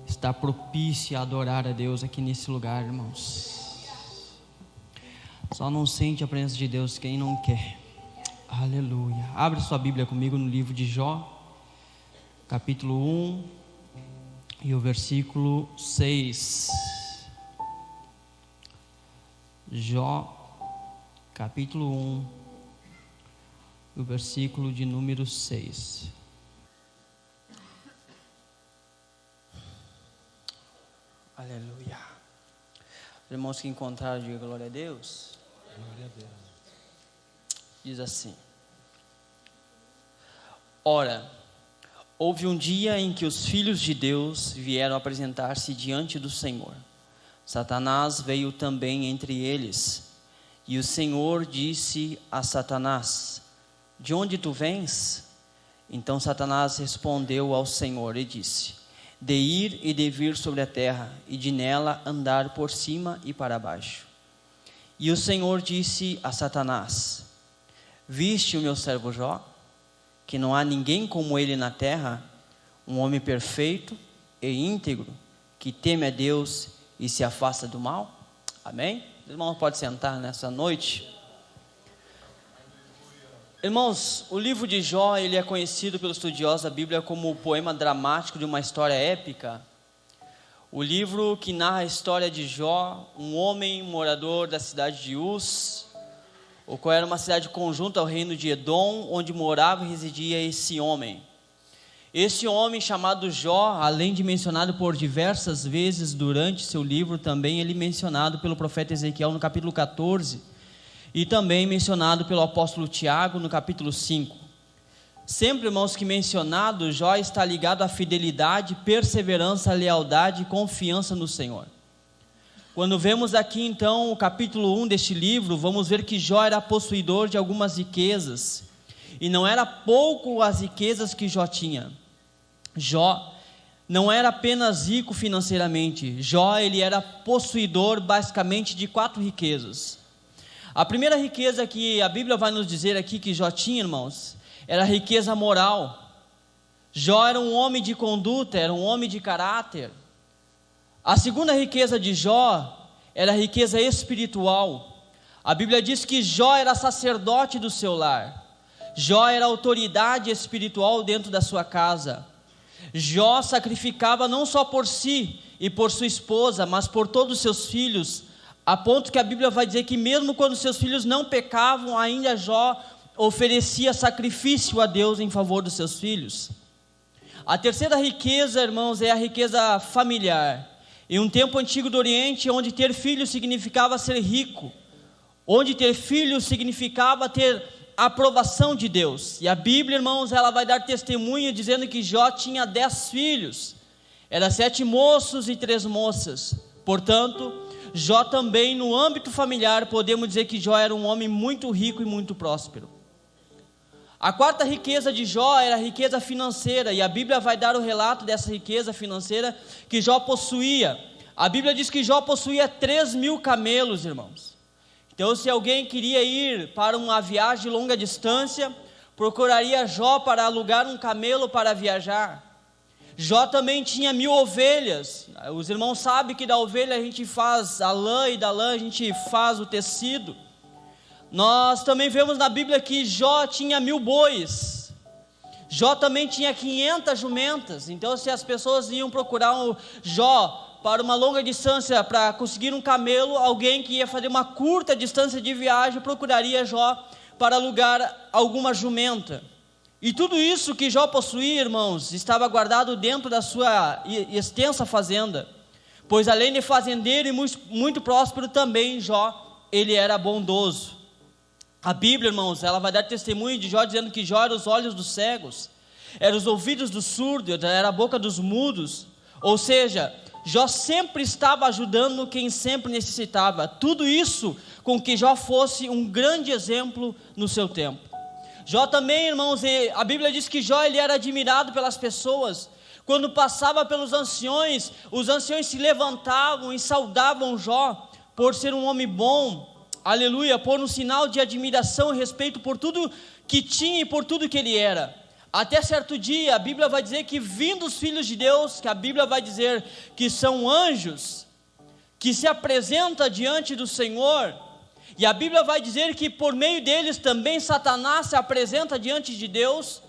está propícia a adorar a Deus aqui nesse lugar, irmãos. Só não sente a presença de Deus quem não quer. Aleluia. Abre sua Bíblia comigo no livro de Jó, capítulo 1 e o versículo 6. Jó, capítulo 1, o versículo de número 6. Aleluia. Os irmãos que encontraram, diga glória a Deus. Glória a Deus. Diz assim: Ora, houve um dia em que os filhos de Deus vieram apresentar-se diante do Senhor. Satanás veio também entre eles. E o Senhor disse a Satanás: De onde tu vens? Então Satanás respondeu ao Senhor e disse: De ir e de vir sobre a terra, e de nela andar por cima e para baixo. E o Senhor disse a Satanás: Viste o meu servo Jó, que não há ninguém como ele na terra, um homem perfeito e íntegro, que teme a Deus e se afasta do mal? Amém? Os irmãos podem sentar nessa noite. Irmãos, o livro de Jó, ele é conhecido pelos estudiosos da Bíblia como o poema dramático de uma história épica. O livro que narra a história de Jó, um homem morador da cidade de Uz, o qual era uma cidade conjunta ao reino de Edom, onde morava e residia esse homem. Esse homem chamado Jó, além de mencionado por diversas vezes durante seu livro, também ele mencionado pelo profeta Ezequiel no capítulo 14, e também mencionado pelo apóstolo Tiago no capítulo 5. Sempre, irmãos, que mencionado, Jó está ligado à fidelidade, perseverança, lealdade e confiança no Senhor. Quando vemos aqui então o capítulo 1 deste livro, vamos ver que Jó era possuidor de algumas riquezas, e não era pouco as riquezas que Jó tinha. Jó não era apenas rico financeiramente, Jó ele era possuidor basicamente de 4 riquezas. A primeira riqueza que a Bíblia vai nos dizer aqui que Jó tinha, irmãos, era a riqueza moral. Jó era um homem de conduta, era um homem de caráter. A segunda riqueza de Jó era a riqueza espiritual. A Bíblia diz que Jó era sacerdote do seu lar. Jó era autoridade espiritual dentro da sua casa. Jó sacrificava não só por si e por sua esposa, mas por todos os seus filhos, a ponto que a Bíblia vai dizer que mesmo quando seus filhos não pecavam, ainda Jó oferecia sacrifício a Deus em favor dos seus filhos. A terceira riqueza, irmãos, é a riqueza familiar. Em um tempo antigo do Oriente, onde ter filhos significava ser rico, onde ter filhos significava ter a aprovação de Deus. E a Bíblia, irmãos, ela vai dar testemunho dizendo que Jó tinha 10 filhos. Era 7 moços e 3 moças. Portanto, Jó também no âmbito familiar, podemos dizer que Jó era um homem muito rico e muito próspero. A quarta riqueza de Jó era a riqueza financeira, e a Bíblia vai dar o relato dessa riqueza financeira que Jó possuía. A Bíblia diz que Jó possuía 3.000 camelos, irmãos. Então, se alguém queria ir para uma viagem de longa distância, procuraria Jó para alugar um camelo para viajar. Jó também tinha 1.000 ovelhas. Os irmãos sabem que da ovelha a gente faz a lã, e da lã a gente faz o tecido. Nós também vemos na Bíblia que Jó tinha 1.000 bois. Jó também tinha 500 jumentas. Então, se as pessoas iam procurar Jó para uma longa distância, para conseguir um camelo, alguém que ia fazer uma curta distância de viagem, procuraria Jó para alugar alguma jumenta. E tudo isso que Jó possuía, irmãos, estava guardado dentro da sua extensa fazenda, pois além de fazendeiro e muito próspero também, Jó, ele era bondoso. A Bíblia, irmãos, ela vai dar testemunho de Jó, dizendo que Jó era os olhos dos cegos, era os ouvidos dos surdos, era a boca dos mudos. Ou seja, Jó sempre estava ajudando quem sempre necessitava. Tudo isso com que Jó fosse um grande exemplo no seu tempo. Jó também, irmãos, a Bíblia diz que Jó ele era admirado pelas pessoas. Quando passava pelos anciões, os anciões se levantavam e saudavam Jó por ser um homem bom, aleluia, por um sinal de admiração e respeito por tudo que tinha e por tudo que ele era. Até certo dia, a Bíblia vai dizer que vindo os filhos de Deus, que a Bíblia vai dizer que são anjos, que se apresenta diante do Senhor, e a Bíblia vai dizer que por meio deles também Satanás se apresenta diante de Deus.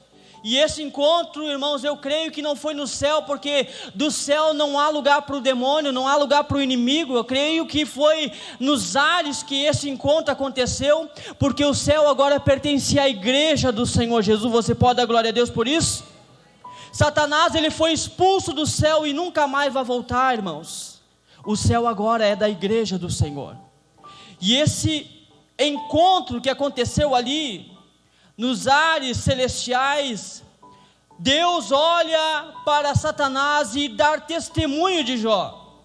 E esse encontro, irmãos, eu creio que não foi no céu, porque do céu não há lugar para o demônio, não há lugar para o inimigo. Eu creio que foi nos ares que esse encontro aconteceu, porque o céu agora pertencia à igreja do Senhor Jesus. Você pode dar glória a Deus por isso? Satanás, ele foi expulso do céu e nunca mais vai voltar, irmãos. O céu agora é da igreja do Senhor. E esse encontro que aconteceu ali, nos ares celestiais, Deus olha para Satanás e dá testemunho de Jó.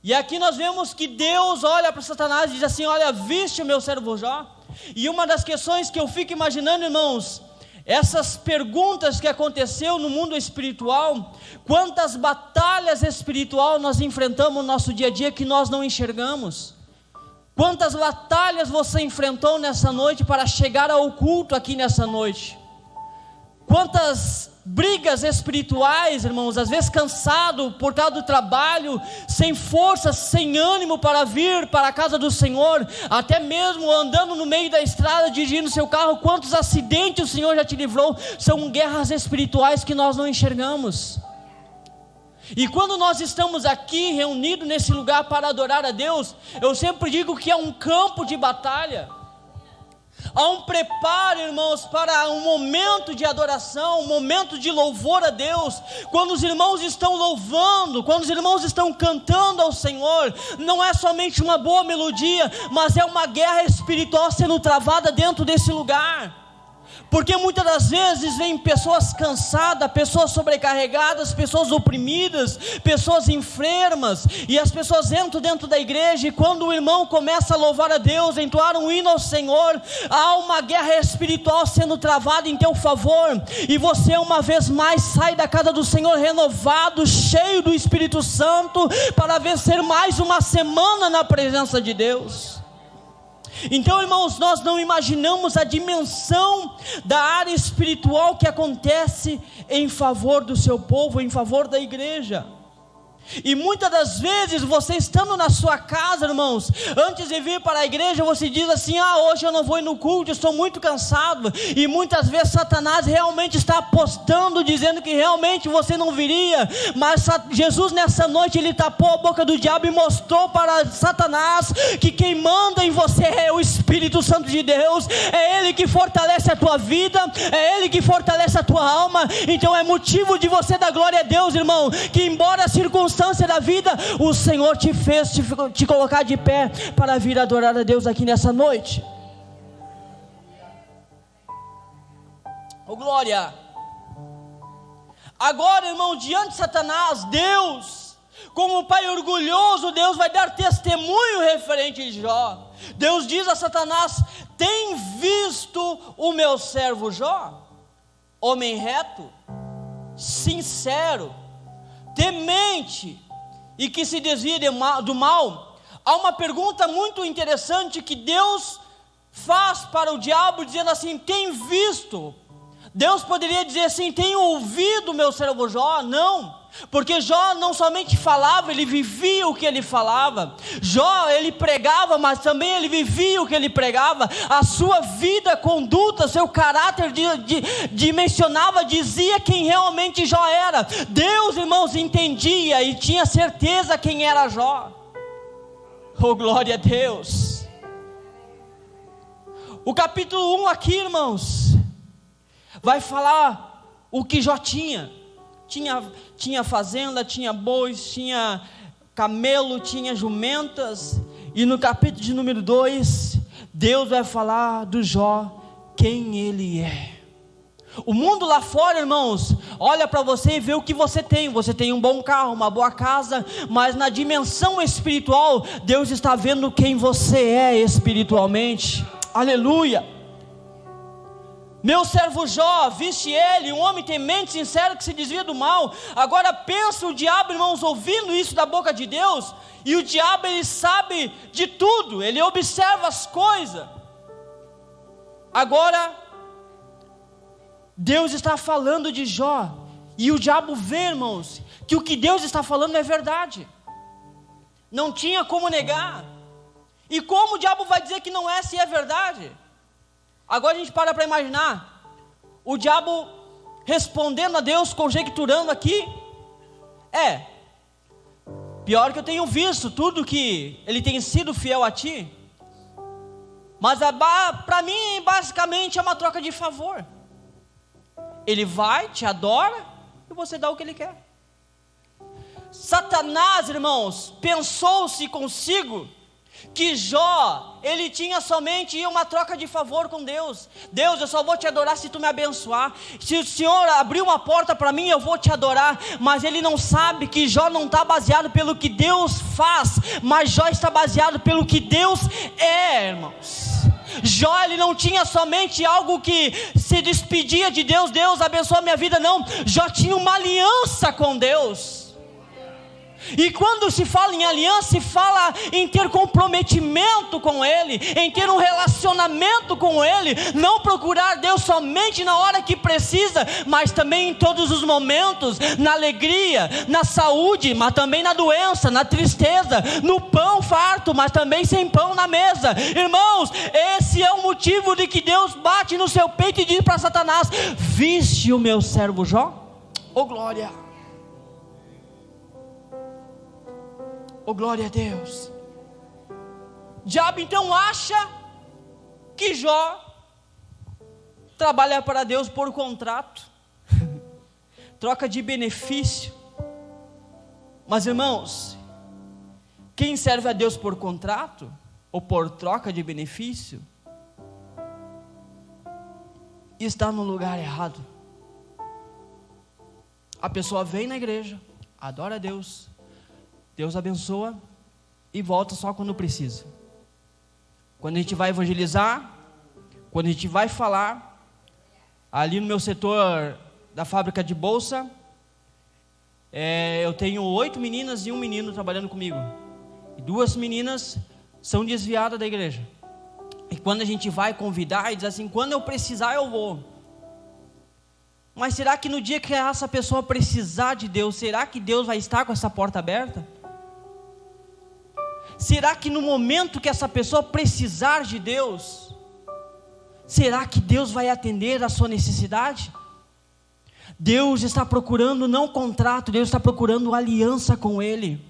E aqui nós vemos que Deus olha para Satanás e diz assim: olha, viste o meu servo Jó? E uma das questões que eu fico imaginando, irmãos, essas perguntas que aconteceu no mundo espiritual, quantas batalhas espirituais nós enfrentamos no nosso dia a dia que nós não enxergamos. Quantas batalhas você enfrentou nessa noite para chegar ao culto aqui nessa noite? Quantas brigas espirituais, irmãos, às vezes cansado por causa do trabalho, sem força, sem ânimo para vir para a casa do Senhor, até mesmo andando no meio da estrada, dirigindo seu carro, quantos acidentes o Senhor já te livrou? São guerras espirituais que nós não enxergamos. E quando nós estamos aqui reunidos nesse lugar para adorar a Deus, eu sempre digo que é um campo de batalha. Há um preparo, irmãos, para um momento de adoração, um momento de louvor a Deus. Quando os irmãos estão louvando, quando os irmãos estão cantando ao Senhor, não é somente uma boa melodia, mas é uma guerra espiritual sendo travada dentro desse lugar. Porque muitas das vezes vem pessoas cansadas, pessoas sobrecarregadas, pessoas oprimidas, pessoas enfermas, e as pessoas entram dentro da igreja, e quando o irmão começa a louvar a Deus, entoar um hino ao Senhor, há uma guerra espiritual sendo travada em teu favor, e você uma vez mais sai da casa do Senhor renovado, cheio do Espírito Santo, para vencer mais uma semana na presença de Deus. Então, irmãos, nós não imaginamos a dimensão da área espiritual que acontece em favor do seu povo, em favor da igreja. E muitas das vezes, você estando na sua casa, irmãos, antes de vir para a igreja, você diz assim: hoje eu não vou ir no culto, estou muito cansado. E muitas vezes Satanás realmente está apostando, dizendo que realmente você não viria. Mas Jesus nessa noite, ele tapou a boca do diabo e mostrou para Satanás que quem manda em você é o Espírito Santo de Deus. É Ele que fortalece a tua vida, é Ele que fortalece a tua alma. Então é motivo de você dar glória a Deus, irmão, que embora a circunstância da vida, o Senhor te fez te colocar de pé para vir adorar a Deus aqui nessa noite. Oh glória! Agora, irmão, diante de Satanás, Deus, como o Pai orgulhoso, Deus vai dar testemunho referente a Jó. Deus diz a Satanás: tem visto o meu servo Jó? Homem reto, sincero, temente e que se desvia do mal. Há uma pergunta muito interessante que Deus faz para o diabo, dizendo assim: tem visto? Deus poderia dizer assim: tem ouvido meu servo Jó? Não, porque Jó não somente falava, ele vivia o que ele falava. Jó, ele pregava, mas também ele vivia o que ele pregava. A sua vida, conduta, seu caráter dimensionava, dizia quem realmente Jó era. Deus, irmãos, entendia e tinha certeza quem era Jó. Oh glória a Deus! O capítulo 1 aqui, irmãos, vai falar o que Jó tinha. Tinha fazenda, tinha bois, tinha camelo, tinha jumentas. E no capítulo de número 2, Deus vai falar do Jó, quem ele é. O mundo lá fora, irmãos, olha para você e vê o que você tem. Você tem um bom carro, uma boa casa, mas na dimensão espiritual, Deus está vendo quem você é espiritualmente. Aleluia! Meu servo Jó, viste ele, um homem temente, sincero, que se desvia do mal. Agora pensa o diabo, irmãos, ouvindo isso da boca de Deus. E o diabo, ele sabe de tudo, ele observa as coisas. Agora, Deus está falando de Jó, e o diabo vê, irmãos, que o que Deus está falando é verdade. Não tinha como negar. E como o diabo vai dizer que não é, se é verdade? Agora a gente para imaginar o diabo respondendo a Deus, conjecturando aqui. Pior que eu tenho visto tudo que ele tem sido fiel a ti. Mas para mim basicamente é uma troca de favor. Ele vai, te adora e você dá o que ele quer. Satanás, irmãos, pensou-se consigo que Jó, ele tinha somente uma troca de favor com Deus. Deus, eu só vou te adorar se tu me abençoar. Se o Senhor abrir uma porta para mim, eu vou te adorar. Mas ele não sabe que Jó não está baseado pelo que Deus faz, mas Jó está baseado pelo que Deus é, irmãos. Jó, ele não tinha somente algo que se despedia de Deus, Deus abençoa minha vida, não. Jó tinha uma aliança com Deus. E quando se fala em aliança, se fala em ter comprometimento com Ele, em ter um relacionamento com Ele, não procurar Deus somente na hora que precisa, mas também em todos os momentos, na alegria, na saúde, mas também na doença, na tristeza, no pão farto, mas também sem pão na mesa. Irmãos, esse é o motivo de que Deus bate no seu peito e diz para Satanás: viste o meu servo Jó? Oh glória! Oh glória a Deus. Diabo então acha que Jó trabalha para Deus por contrato, troca de benefício. Mas irmãos, quem serve a Deus por contrato ou por troca de benefício está no lugar errado. A pessoa vem na igreja, adora a Deus, Deus abençoa e volta só quando precisa. Quando a gente vai evangelizar, quando a gente vai falar, ali no meu setor da fábrica de bolsa, eu tenho 8 meninas e 1 menino trabalhando comigo. E 2 meninas são desviadas da igreja. E quando a gente vai convidar e diz assim: quando eu precisar eu vou. Mas será que no dia que essa pessoa precisar de Deus, será que Deus vai estar com essa porta aberta? Será que no momento que essa pessoa precisar de Deus, será que Deus vai atender a sua necessidade? Deus está procurando não contrato, Deus está procurando aliança com Ele.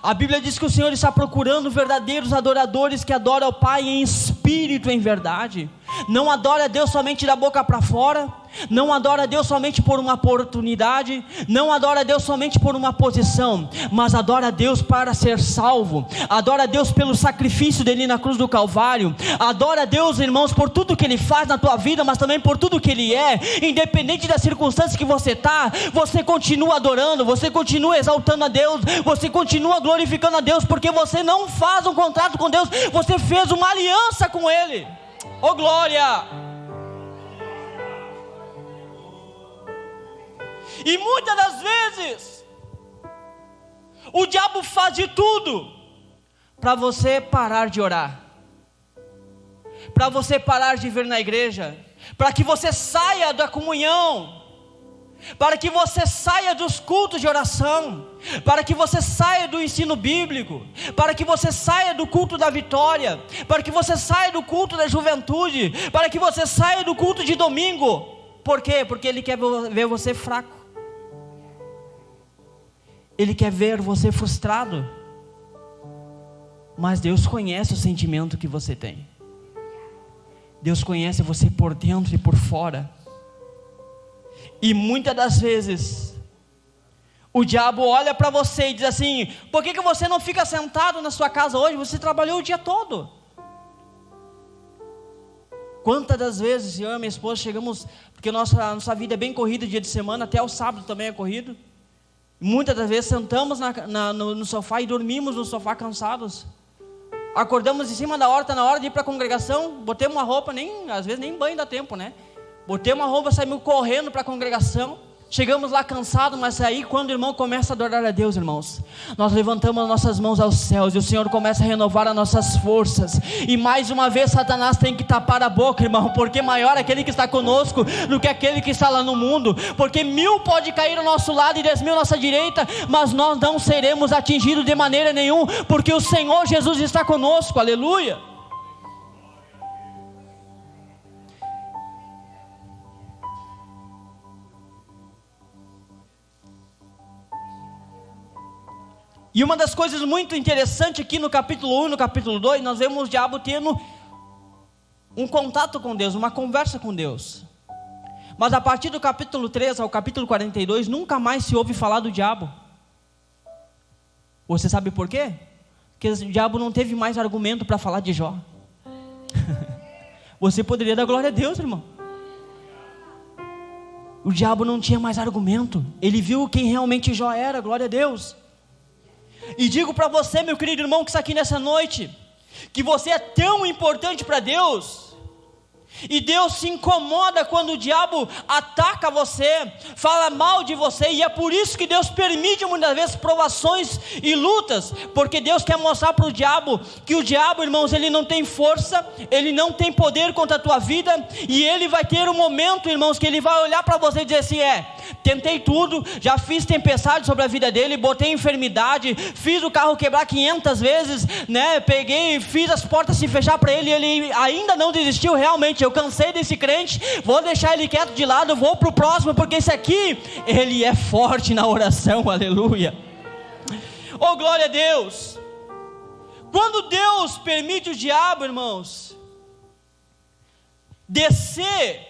A Bíblia diz que o Senhor está procurando verdadeiros adoradores que adoram ao Pai em espírito e em verdade. Não adora a Deus somente da boca para fora, não adora a Deus somente por uma oportunidade, não adora a Deus somente por uma posição, mas adora a Deus para ser salvo, adora a Deus pelo sacrifício dele na cruz do Calvário, adora a Deus, irmãos, por tudo que Ele faz na tua vida, mas também por tudo que Ele é. Independente das circunstâncias que você está, você continua adorando, você continua exaltando a Deus, você continua glorificando a Deus, porque você não faz um contrato com Deus, você fez uma aliança com Ele. Oh glória! E muitas das vezes o diabo faz de tudo para você parar de orar, para você parar de vir na igreja, para que você saia da comunhão, para que você saia dos cultos de oração, para que você saia do ensino bíblico, para que você saia do culto da vitória, para que você saia do culto da juventude, para que você saia do culto de domingo. Por quê? Porque Ele quer ver você fraco, Ele quer ver você frustrado. Mas Deus conhece o sentimento que você tem, Deus conhece você por dentro e por fora. E muitas das vezes o diabo olha para você e diz assim: por que você não fica sentado na sua casa hoje? Você trabalhou o dia todo. Quantas das vezes eu e minha esposa chegamos, porque nossa vida é bem corrida, dia de semana, até o sábado também é corrido. Muitas das vezes sentamos no sofá e dormimos no sofá cansados. Acordamos em cima da hora, está na hora de ir para a congregação, botei uma roupa, às vezes nem banho dá tempo, né? Botei uma roupa, saímos correndo para a congregação. chegamos lá cansados, mas aí quando o irmão começa a adorar a Deus, irmãos, nós levantamos as nossas mãos aos céus, e o Senhor começa a renovar as nossas forças, e mais uma vez Satanás tem que tapar a boca, irmão, porque maior é aquele que está conosco, do que aquele que está lá no mundo, porque 1000 pode cair ao nosso lado, e 10.000 à nossa direita, mas nós não seremos atingidos de maneira nenhuma, porque o Senhor Jesus está conosco, aleluia. E uma das coisas muito interessantes aqui no capítulo 1 e no capítulo 2, nós vemos o diabo tendo um contato com Deus, uma conversa com Deus. Mas a partir do capítulo 3 ao capítulo 42, nunca mais se ouve falar do diabo. Você sabe por quê? Porque o diabo não teve mais argumento para falar de Jó. Você poderia dar glória a Deus, irmão. O diabo não tinha mais argumento. Ele viu quem realmente Jó era, glória a Deus. E digo para você, meu querido irmão, que está aqui nessa noite, que você é tão importante para Deus, e Deus se incomoda quando o diabo ataca você, fala mal de você, e é por isso que Deus permite muitas vezes provações e lutas, porque Deus quer mostrar para o diabo, que o diabo, irmãos, ele não tem força, ele não tem poder contra a tua vida, e ele vai ter um momento, irmãos, que ele vai olhar para você e dizer assim, tentei tudo, já fiz tempestade sobre a vida dele, botei enfermidade, fiz o carro quebrar 500 vezes, né, peguei, fiz as portas se fechar para ele, ele ainda não desistiu. Realmente, eu cansei desse crente, vou deixar ele quieto de lado, vou para o próximo, porque esse aqui, ele é forte na oração, aleluia. Oh, glória a Deus. Quando Deus permite o diabo, irmãos, descer,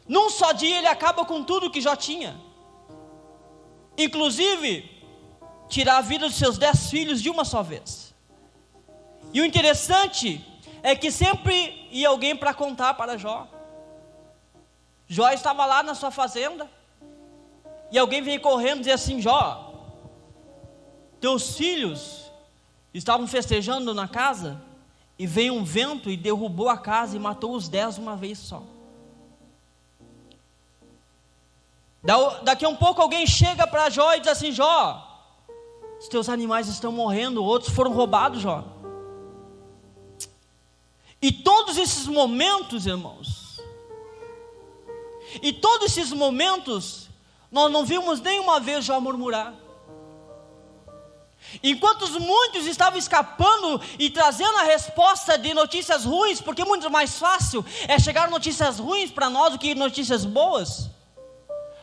num só dia ele acaba com tudo que Jó tinha, inclusive tirar a vida dos seus 10 filhos de uma só vez. E o interessante é que sempre ia alguém para contar para Jó. Jó estava lá na sua fazenda, e alguém veio correndo e dizia assim, Jó, teus filhos estavam festejando na casa, e veio um vento e derrubou a casa e matou os 10 uma vez só. Daqui a um pouco alguém chega para Jó e diz assim, Jó, os teus animais estão morrendo, outros foram roubados, Jó. E todos esses momentos, irmãos, nós não vimos nenhuma vez Jó murmurar. Enquanto muitos estavam escapando e trazendo a resposta de notícias ruins, porque muito mais fácil é chegar notícias ruins para nós do que notícias boas.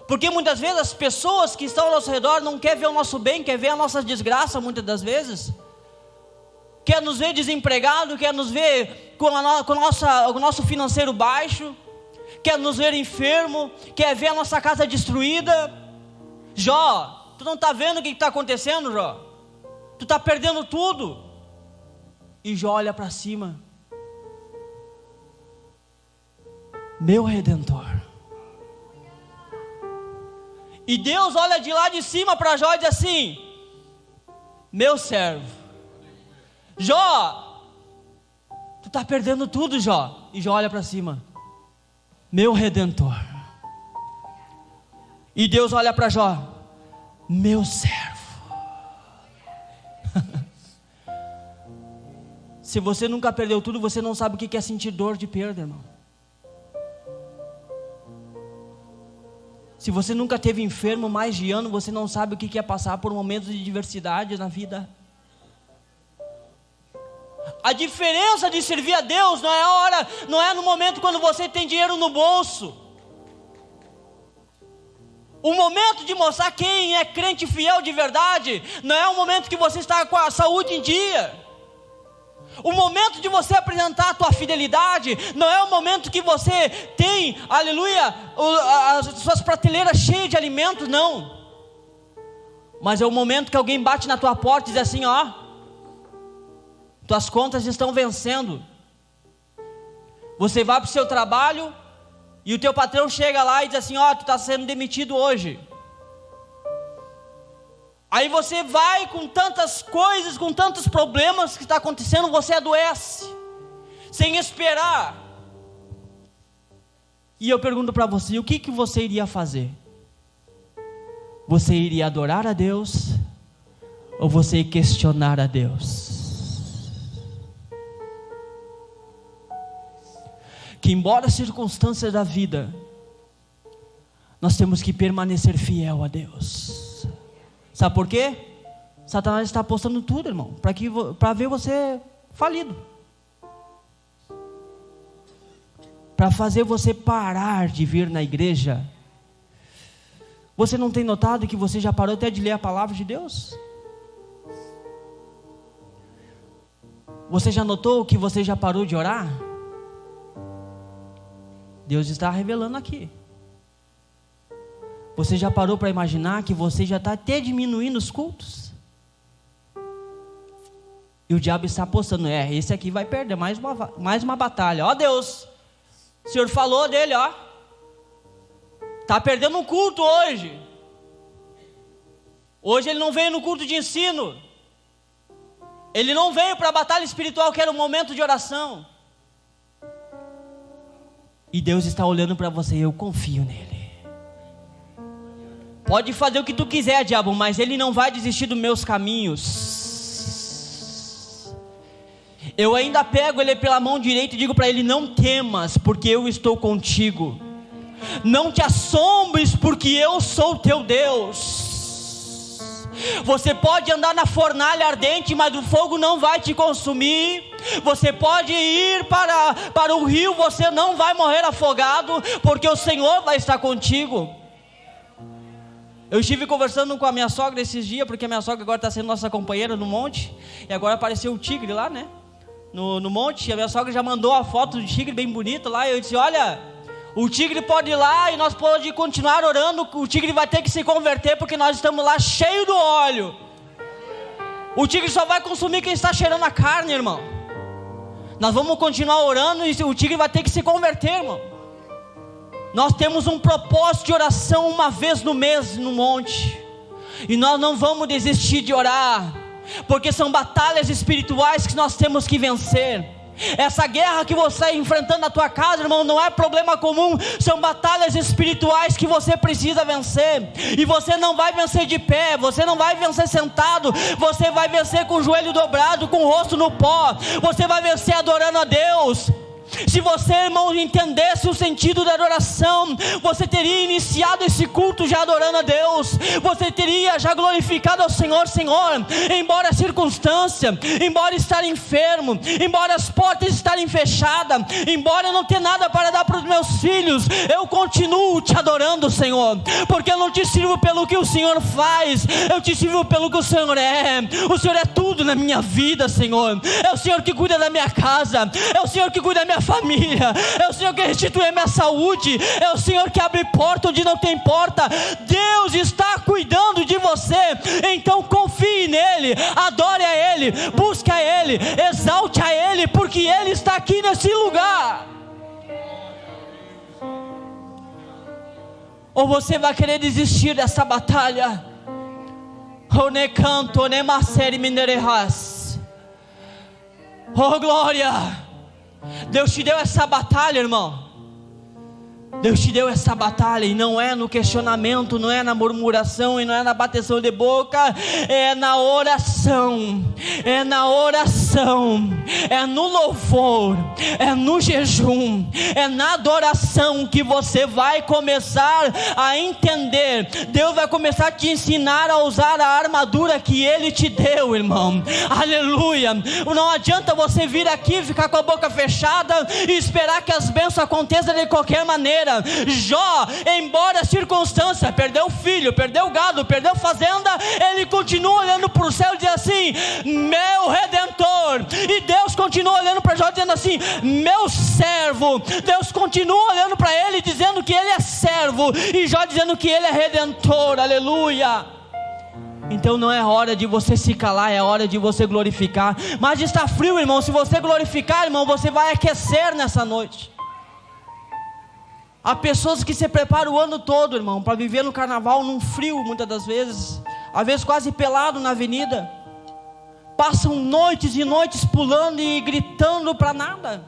Porque muitas vezes as pessoas que estão ao nosso redor não querem ver o nosso bem, querem ver a nossa desgraça muitas das vezes. Quer nos ver desempregado, quer nos ver com o nosso financeiro baixo, quer nos ver enfermo, quer ver a nossa casa destruída. Jó, tu não está vendo o que está acontecendo, Jó? Tu está perdendo tudo. E Jó olha para cima. Meu Redentor. E Deus olha de lá de cima para Jó e diz assim, meu servo. Jó, tu está perdendo tudo, Jó. E Jó olha para cima, meu Redentor. E Deus olha para Jó, meu servo. Se você nunca perdeu tudo, você não sabe o que é sentir dor de perda, irmão. Se você nunca teve enfermo mais de ano, você não sabe o que é passar por momentos de diversidade na vida. A diferença de servir a Deus não é no momento quando você tem dinheiro no bolso. O momento de mostrar quem é crente fiel de verdade não é o momento que você está com a saúde em dia. O momento de você apresentar a tua fidelidade não é o momento que você tem, aleluia, as suas prateleiras cheias de alimentos, não. Mas é o momento que alguém bate na tua porta e diz assim, ó, tuas contas estão vencendo. Você vai para o seu trabalho e o teu patrão chega lá e diz assim, ó, tu está sendo demitido hoje. Aí você vai com tantas coisas, com tantos problemas que está acontecendo, você adoece, sem esperar. E eu pergunto para você, o que você iria fazer? Você iria adorar a Deus ou você ia questionar a Deus? Que embora as circunstâncias da vida, nós temos que permanecer fiel a Deus. Sabe por quê? Satanás está apostando tudo, irmão, para ver você falido, para fazer você parar de vir na igreja. Você não tem notado que você já parou até de ler a palavra de Deus? Você já notou que você já parou de orar? Deus está revelando aqui. Você já parou para imaginar que você já está até diminuindo os cultos? E o diabo está apostando, esse aqui vai perder mais uma batalha. Ó Deus, o Senhor falou dele, ó. Está perdendo um culto hoje. Hoje ele não veio no culto de ensino. Ele não veio para a batalha espiritual, que era um momento de oração. E Deus está olhando para você, eu confio nele. Pode fazer o que tu quiser, diabo, mas ele não vai desistir dos meus caminhos. Eu ainda pego ele pela mão direita e digo para ele, não temas, porque eu estou contigo. Não te assombres, porque eu sou teu Deus. Você pode andar na fornalha ardente, mas o fogo não vai te consumir. Você pode ir para o rio, você não vai morrer afogado, porque o Senhor vai estar contigo. Eu estive conversando com a minha sogra esses dias, porque a minha sogra agora está sendo nossa companheira no monte, e agora apareceu o tigre lá, né? No monte, e a minha sogra já mandou a foto do tigre bem bonita lá, e eu disse, olha, o tigre pode ir lá e nós podemos continuar orando, o tigre vai ter que se converter, porque nós estamos lá cheio do óleo. O tigre só vai consumir quem está cheirando a carne, irmão. Nós vamos continuar orando e o tigre vai ter que se converter, irmão. Nós temos um propósito de oração uma vez no mês no monte, e nós não vamos desistir de orar, porque são batalhas espirituais que nós temos que vencer. Essa guerra que você está enfrentando na tua casa, irmão, não é problema comum, são batalhas espirituais que você precisa vencer. E você não vai vencer de pé, você não vai vencer sentado, você vai vencer com o joelho dobrado, com o rosto no pó, você vai vencer adorando a Deus. Se você, irmão, entendesse o sentido da adoração, você teria iniciado esse culto já adorando a Deus, você teria já glorificado ao Senhor. Senhor, embora a circunstância, embora estar enfermo, embora as portas estarem fechadas, embora eu não tenha nada para dar para os meus filhos, eu continuo te adorando, Senhor, porque eu não te sirvo pelo que o Senhor faz, eu te sirvo pelo que o Senhor é. O Senhor é tudo na minha vida, Senhor. É o Senhor que cuida da minha casa, é o Senhor que cuida da minha família, é o Senhor que restitui a minha saúde, é o Senhor que abre porta onde não tem porta. Deus está cuidando de você, então confie nele, adore a ele, busque a ele, exalte a ele, porque ele está aqui nesse lugar. Ou você vai querer desistir dessa batalha? Oh glória! Deus te deu essa batalha, irmão. Deus te deu essa batalha, e não é no questionamento, não é na murmuração, e não é na bateção de boca, é na oração, é na oração, é no louvor, é no jejum, é na adoração que você vai começar a entender. Deus vai começar a te ensinar a usar a armadura que Ele te deu, irmão. Aleluia. Não adianta você vir aqui, ficar com a boca fechada e esperar que as bênçãos aconteçam de qualquer maneira. Jó, embora a circunstância, perdeu o filho, perdeu o gado, perdeu a fazenda, ele continua olhando para o céu e diz assim, meu Redentor. E Deus continua olhando para Jó dizendo assim, meu servo. Deus continua olhando para ele dizendo que ele é servo, e Jó dizendo que ele é Redentor. Aleluia. Então não é hora de você se calar, é hora de você glorificar. Mas está frio, irmão. Se você glorificar, irmão, você vai aquecer nessa noite. Há pessoas que se preparam o ano todo, irmão, para viver no carnaval num frio, muitas das vezes, às vezes quase pelado na avenida, passam noites e noites pulando e gritando para nada.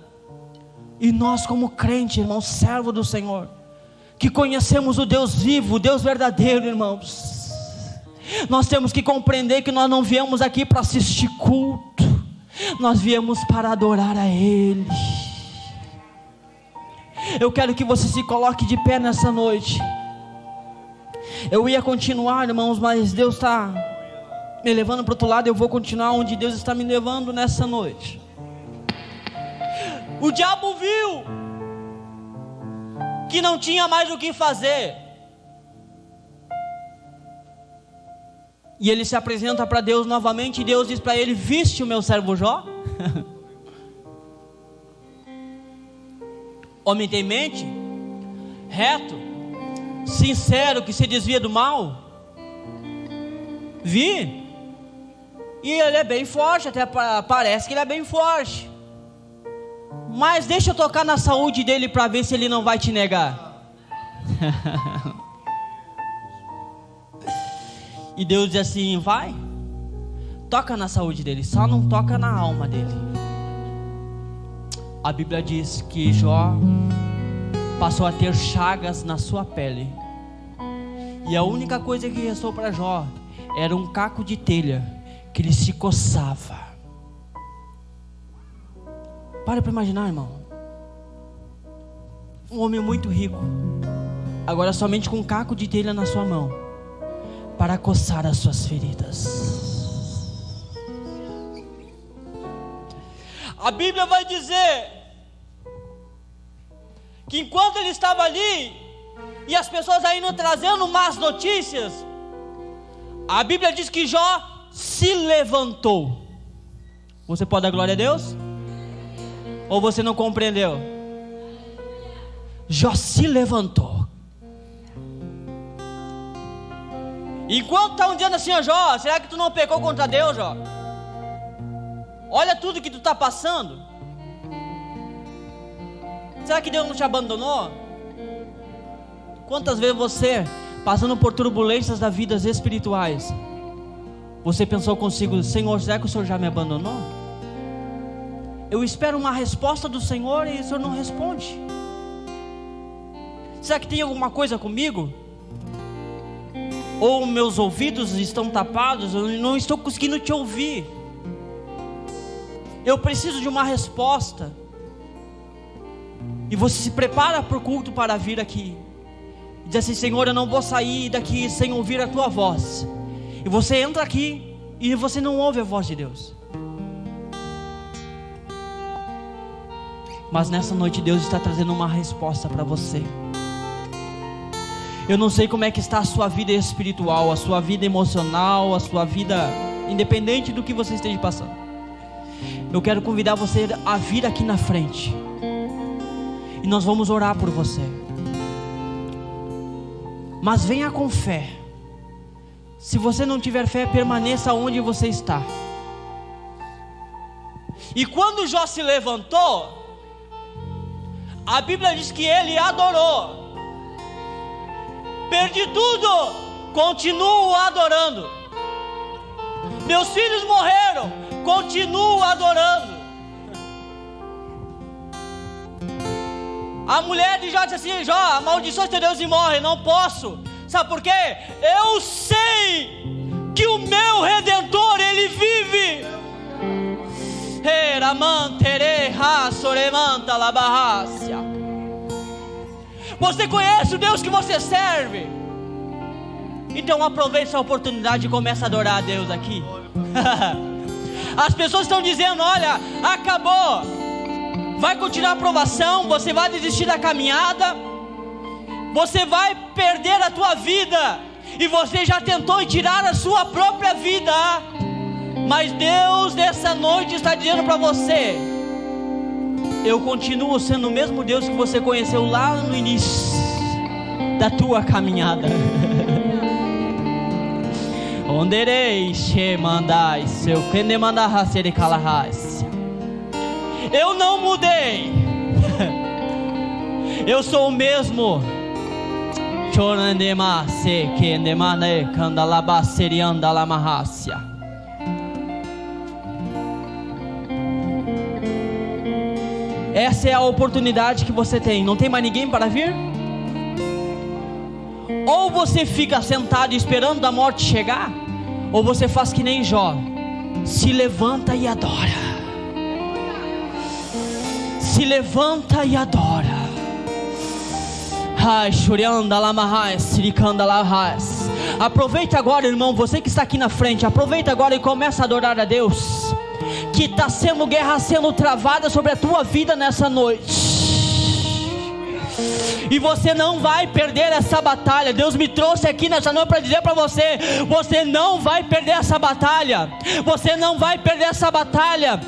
E nós, como crente, irmão, servo do Senhor, que conhecemos o Deus vivo, o Deus verdadeiro, irmãos, Nós temos que compreender que nós não viemos aqui para assistir culto, nós viemos para adorar a Ele. Eu quero que você se coloque de pé nessa noite. Eu ia continuar, irmãos, mas Deus está me levando para o outro lado. Eu vou continuar onde Deus está me levando nessa noite. O diabo viu que não tinha mais o que fazer, e ele se apresenta para Deus novamente, e Deus diz para ele: viste o meu servo Jó? Homem temente, reto, sincero, que se desvia do mal. Vi, e ele é bem forte, até parece que ele é bem forte, mas deixa eu tocar na saúde dele para ver se ele não vai te negar. E Deus diz assim: vai, toca na saúde dele, só não toca na alma dele. A Bíblia diz que Jó passou a ter chagas na sua pele, e a única coisa que restou para Jó era um caco de telha que ele se coçava. Para imaginar, irmão, um homem muito rico, agora somente com um caco de telha na sua mão, para coçar as suas feridas. A Bíblia vai dizer que enquanto ele estava ali, e as pessoas ainda trazendo más notícias, a Bíblia diz que Jó se levantou. Você pode dar glória a Deus? Ou você não compreendeu? Jó se levantou. Enquanto estão dizendo assim: ó Jó, será que tu não pecou contra Deus, Jó? Olha tudo que tu está passando. Será que Deus não te abandonou? Quantas vezes você, passando por turbulências da vida espirituais, você pensou consigo: Senhor, será que o Senhor já me abandonou? Eu espero uma resposta do Senhor e o Senhor não responde. Será que tem alguma coisa comigo? Ou meus ouvidos estão tapados, eu não estou conseguindo te ouvir. Eu preciso de uma resposta. E você se prepara para o culto para vir aqui e diz assim: Senhor, eu não vou sair daqui sem ouvir a tua voz. E você entra aqui e você não ouve a voz de Deus. Mas nessa noite Deus está trazendo uma resposta para você. Eu não sei como é que está a sua vida espiritual, a sua vida emocional, a sua vida, independente do que você esteja passando. Eu quero convidar você a vir aqui na frente, e nós vamos orar por você. Mas venha com fé. Se você não tiver fé, permaneça onde você está. E quando Jó se levantou, a Bíblia diz que ele adorou. Perdi tudo, continuo adorando. Meus filhos morreram, continuo adorando. A mulher de Jó disse assim: Jó, amaldiçoa teu Deus e morre. Não posso. Sabe por quê? Eu sei que o meu Redentor, Ele vive. Você conhece o Deus que você serve? Então aproveite essa oportunidade e comece a adorar a Deus aqui. As pessoas estão dizendo: olha, acabou, vai continuar a provação, você vai desistir da caminhada, você vai perder a tua vida, e você já tentou tirar a sua própria vida. Mas Deus nessa noite está dizendo para você: eu continuo sendo o mesmo Deus que você conheceu lá no início da tua caminhada. Eu não mudei. Eu sou o mesmo. Essa é a oportunidade que você tem. Não tem mais ninguém para vir? Ou você fica sentado esperando a morte chegar, ou você faz que nem Jó, se levanta e adora. Se levanta e adora. Aproveita agora, irmão, você que está aqui na frente, aproveita agora e começa a adorar a Deus, que está sendo guerra sendo travada sobre a tua vida nessa noite. E você não vai perder essa batalha. Deus me trouxe aqui nessa noite para dizer para você: você não vai perder essa batalha. Você não vai perder essa batalha.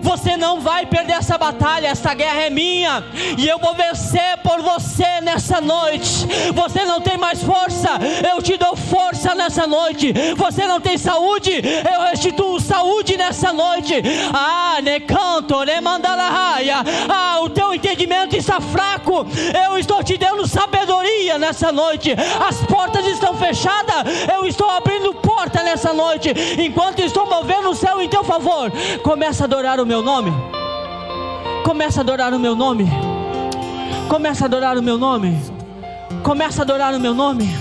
Você não vai perder essa batalha. Essa guerra é minha e eu vou vencer por você nessa noite. Você não tem mais força, eu te dou força nessa noite. Você não tem saúde, eu restituo saúde nessa noite. Ne canto, ne mandalahaya. O teu entendimento está fraco, eu estou te dando sabedoria nessa noite. As portas estão fechadas, eu estou abrindo porta nessa noite. Enquanto estou movendo o céu em teu favor, começa a adorar o meu nome. Começa a adorar o meu nome. Começa a adorar o meu nome. Começa a adorar o meu nome.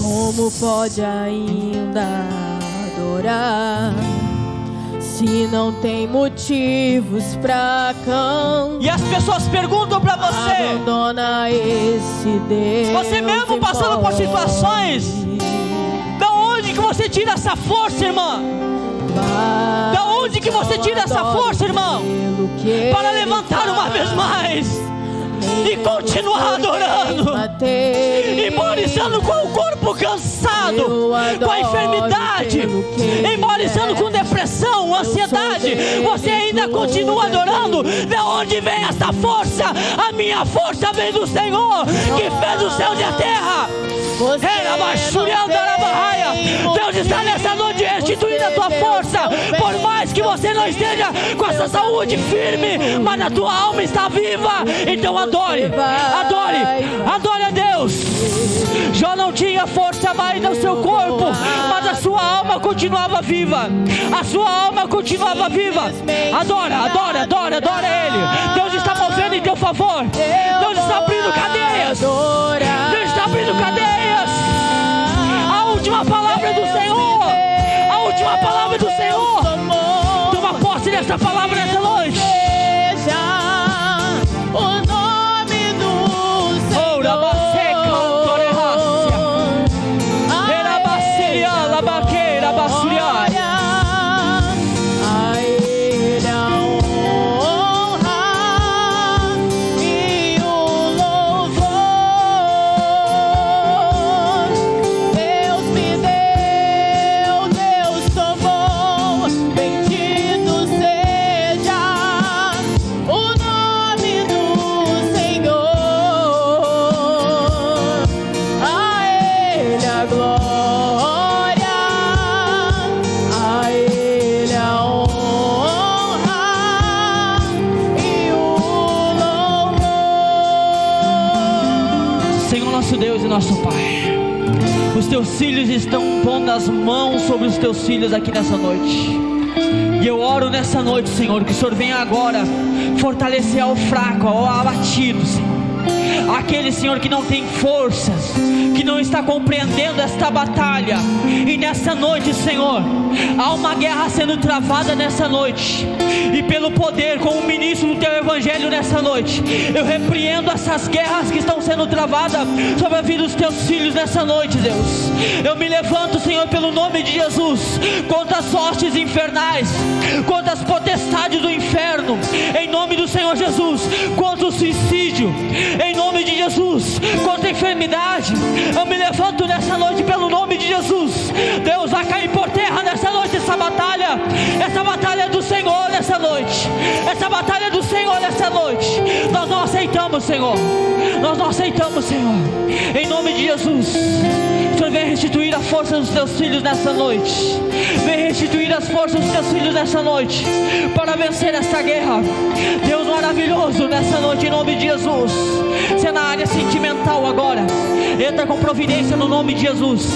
Como pode ainda adorar se não tem motivos pra cantar? E as pessoas perguntam pra você: abandona esse Deus. Você mesmo passando por situações, da onde que você tira essa força, irmã? Da onde que você tira essa força, irmão? Para levantar uma vez mais e continuar adorando, embora estando com o corpo cansado, com a enfermidade, embora estando com depressão, ansiedade, você ainda continua adorando. De onde vem essa força? A minha força vem do Senhor, que fez o céu e a terra. Deus está nessa noite restituindo a tua força. Por mais que você não esteja com essa saúde firme, mas a tua alma está viva. Então adore, adore, adore a Deus. Jó não tinha força mais no seu corpo, mas a sua alma continuava viva. A sua alma continuava viva. Adora, adora, adora, adora Ele. Deus está movendo em teu favor. Deus está abrindo cadeias. Deus está abrindo cadeias. A última palavra do Senhor. A última palavra do Senhor. Toma posse dessa palavra nessa noite. O nome do Senhor. A Ele a honra e o louvor. Deus me deu, Deus tomou. Bendito seja o nome do Senhor. A Ele a glória, a Ele a honra e o louvor. Senhor nosso Deus e nosso Pai, os teus filhos estão pondo as mãos sobre os teus filhos aqui nessa noite. E eu oro nessa noite, Senhor, que o Senhor venha agora fortalecer ao fraco, ao abatido, Senhor. Aquele, Senhor, que não tem forças, que não está compreendendo esta batalha. E nessa noite, Senhor, há uma guerra sendo travada nessa noite. E pelo poder, como ministro do Teu Evangelho nessa noite, eu repreendo essas guerras que estão sendo travadas sobre a vida dos Teus filhos nessa noite, Deus. Eu me levanto, Senhor, pelo nome de Jesus, contra as hostes infernais, contra as potestades do inferno, em nome do Senhor Jesus, contra o suicídio, em nome de Jesus, contra a enfermidade. Eu me levanto nessa noite pelo nome de Jesus. Deus, vai cair por terra nessa noite essa batalha. Essa batalha é do Senhor nessa noite. Essa batalha é do Senhor nessa noite. Nós não aceitamos, Senhor. Nós não aceitamos, Senhor. Em nome de Jesus, o Senhor vem restituir a força dos Teus filhos nessa noite. Vem restituir as forças dos Teus filhos nessa noite, para vencer essa guerra. Deus maravilhoso, nessa noite, em nome de Jesus. Se é na área sentimental agora, entra com providência no nome de Jesus.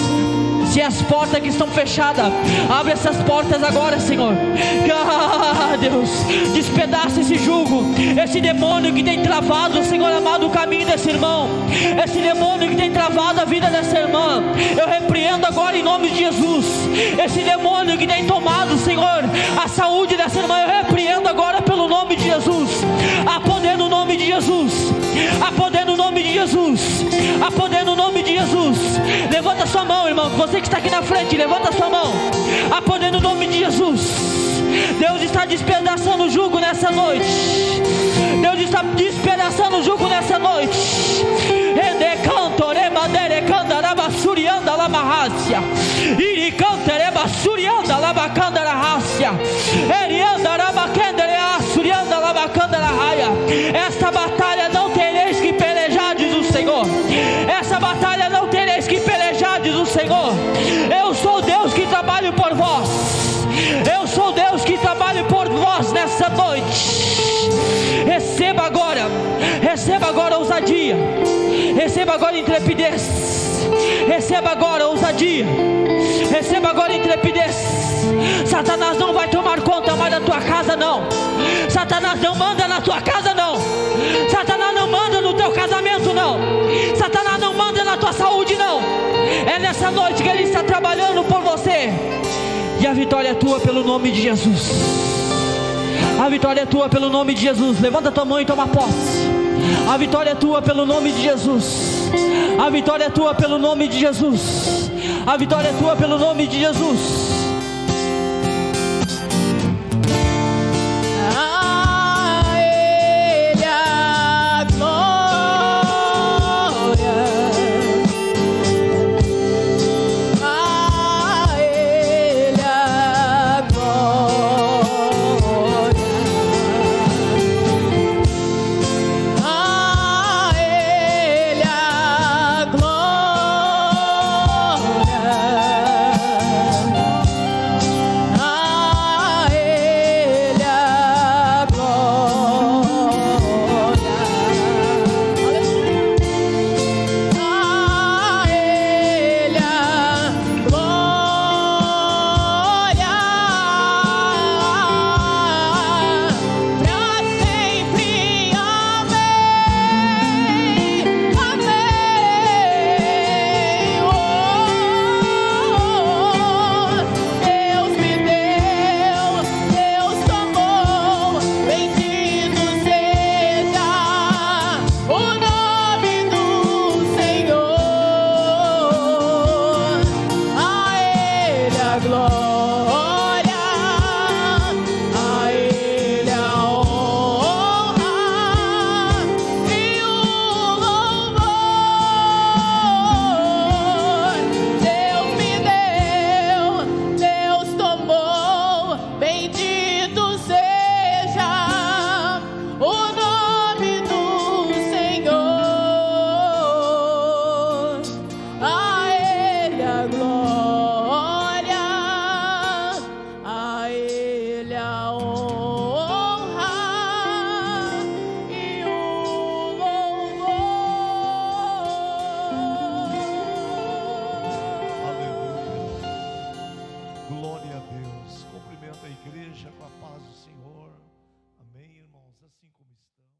Se as portas que estão fechadas, abre essas portas agora, Senhor. Ah, Deus, despedaça esse jugo, esse demônio que tem travado, Senhor amado, o caminho desse irmão, esse demônio que tem travado a vida dessa irmã. Eu repreendo agora em nome de Jesus esse demônio que tem tomado, Senhor, a saúde dessa irmã. Eu repreendo agora pelo nome de Jesus. Há poder no nome de Jesus, há poder no nome de Jesus, há poder no nome de Jesus. Levanta sua mão, irmão, você que está aqui na frente, levanta sua mão. Há poder no nome de Jesus. Deus está despedaçando o jugo nessa noite. Deus está despedaçando o jugo nessa noite. Esta batalha não tereis que pelejar, diz o Senhor. Essa batalha não tereis que pelejar, diz o Senhor. Eu sou Deus que trabalho por vós. Eu sou Deus que trabalho por vós nessa noite. Receba agora ousadia, receba agora intrepidez, receba agora ousadia, receba agora intrepidez. Satanás não vai tomar conta mais da tua casa, não. Satanás não manda na tua casa, não. Satanás não manda no teu casamento, não. Satanás não manda na tua saúde, não. É nessa noite que ele está trabalhando por você. E a vitória é tua pelo nome de Jesus. A vitória é tua pelo nome de Jesus. Levanta tua mão e toma posse. A vitória é tua pelo nome de Jesus. A vitória é tua pelo nome de Jesus. A vitória é tua pelo nome de Jesus. Cumprimento a igreja com a paz do Senhor. Amém, irmãos? Assim como estão.